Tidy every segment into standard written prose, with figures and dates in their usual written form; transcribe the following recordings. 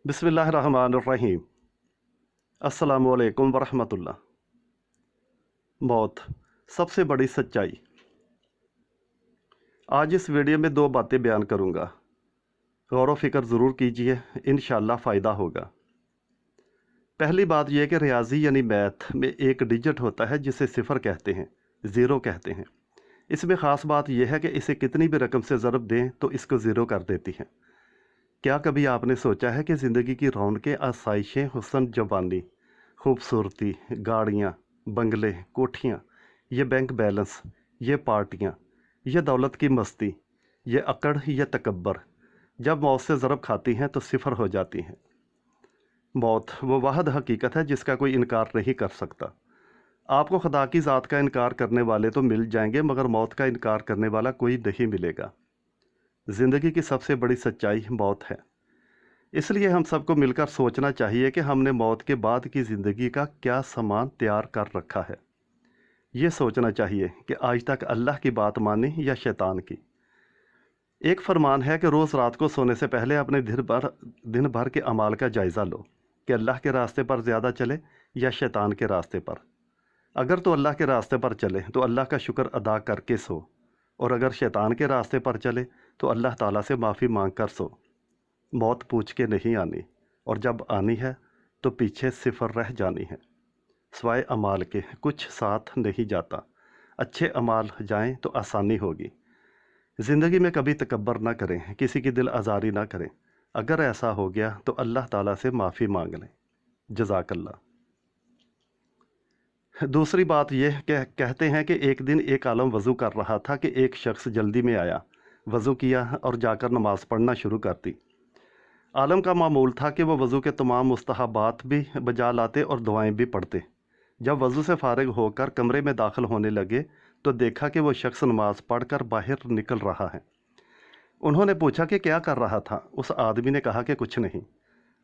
बिस्मिल्लाहिर्रहमानिर्रहीम। अस्सलामुअलैकुम वरहमतुल्लाह। मौत सबसे बड़ी सच्चाई। आज इस वीडियो में दो बातें बयान करूंगा, गौर व फिक्र ज़रूर कीजिए, इंशाअल्लाह फ़ायदा होगा। पहली बात यह कि रियाजी यानी मैथ में एक डिजिट होता है जिसे सिफर कहते हैं, ज़ीरो कहते हैं। इसमें ख़ास बात यह है कि इसे कितनी भी रकम से ज़रब दें तो इसको ज़ीरो कर देती है। क्या कभी आपने सोचा है कि ज़िंदगी की रौनकें, आसाइशें, हुस्न, जवानी, खूबसूरती, गाड़ियाँ, बंगले, कोठियाँ, ये बैंक बैलेंस, ये पार्टियाँ, ये दौलत की मस्ती, ये अकड़, ये तकब्बर, जब मौत से ज़रब खाती हैं तो सिफर हो जाती हैं। मौत वो वाहद हकीकत है जिसका कोई इनकार नहीं कर सकता। आपको खुदा की ज़ात का इनकार करने वाले तो मिल जाएंगे, मगर मौत का इनकार करने वाला कोई नहीं मिलेगा। ज़िंदगी की सबसे बड़ी सच्चाई मौत है। इसलिए हम सबको मिलकर सोचना चाहिए कि हमने मौत के बाद की ज़िंदगी का क्या सामान तैयार कर रखा है। ये सोचना चाहिए कि आज तक अल्लाह की बात मानी या शैतान की। एक फरमान है कि रोज़ रात को सोने से पहले अपने दिन भर के अमाल का जायज़ा लो कि अल्लाह के रास्ते पर ज़्यादा चले या शैतान के रास्ते पर। अगर तो अल्लाह के रास्ते पर चले तो अल्लाह का शुक्र अदा करके सो, और अगर शैतान के रास्ते पर चले तो अल्लाह ताला से माफ़ी मांग कर सो। मौत पूछ के नहीं आनी, और जब आनी है तो पीछे सिफर रह जानी है। स्वाय अमाल के कुछ साथ नहीं जाता। अच्छे अमाल जाएं तो आसानी होगी। ज़िंदगी में कभी तकब्बर ना करें, किसी की दिल आज़ारी ना करें। अगर ऐसा हो गया तो अल्लाह ताला से माफ़ी मांग लें। जज़ाकल्लाह। दूसरी बात यह कहते हैं कि एक दिन एक आलम वज़ू कर रहा था कि एक शख्स जल्दी में आया, वज़ू किया और जाकर नमाज़ पढ़ना शुरू कर दी। आलम का मामूल था कि वह वज़ू के तमाम मुस्तहबात भी बजा लाते और दुआएं भी पढ़ते। जब वज़ू से फारिग होकर कमरे में दाखिल होने लगे तो देखा कि वह शख्स नमाज पढ़कर बाहर निकल रहा है। उन्होंने पूछा कि क्या कर रहा था। उस आदमी ने कहा कि कुछ नहीं।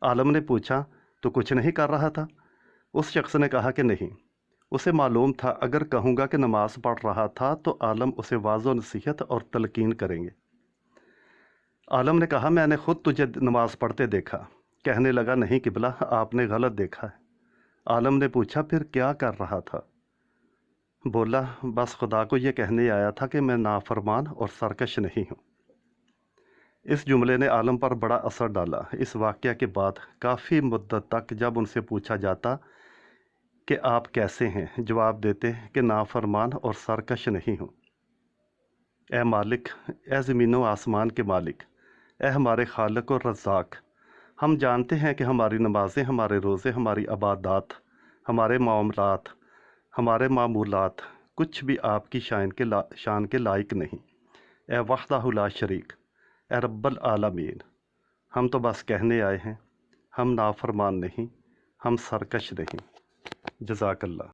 आलम ने पूछा, तो कुछ नहीं कर रहा था? उस शख्स ने कहा कि नहीं। उसे मालूम था अगर कहूँगा कि नमाज पढ़ रहा था तो आलम उसे वाज़ो नसीहत और तलकीन करेंगे। आलम ने कहा, मैंने खुद तुझे नमाज पढ़ते देखा। कहने लगा, नहीं किबला, आपने गलत देखा है। आलम ने पूछा, फिर क्या कर रहा था? बोला, बस खुदा को ये कहने आया था कि मैं नाफरमान और सरकश नहीं हूँ। इस जुमले ने आलम पर बड़ा असर डाला। इस वाक़या के बाद काफ़ी मुद्दत तक जब उनसे पूछा जाता कि आप कैसे हैं, जवाब देते कि नाफरमान और सरकश नहीं हूँ। ए मालिक, ए ज़मीनों आसमान के मालिक, ए हमारे खालिक और रज़ाक, हम जानते हैं कि हमारी नमाज़ें, हमारे रोज़े, हमारी इबादत, हमारे मामलात, हमारे मामूलात कुछ भी आपकी शान के लायक नहीं। ए वहदहु ला शरीक, ए रब्बल आलमीन, हम तो बस कहने आए हैं, हम नाफरमान नहीं, हम सरकश नहीं। जज़ाकल्लाह।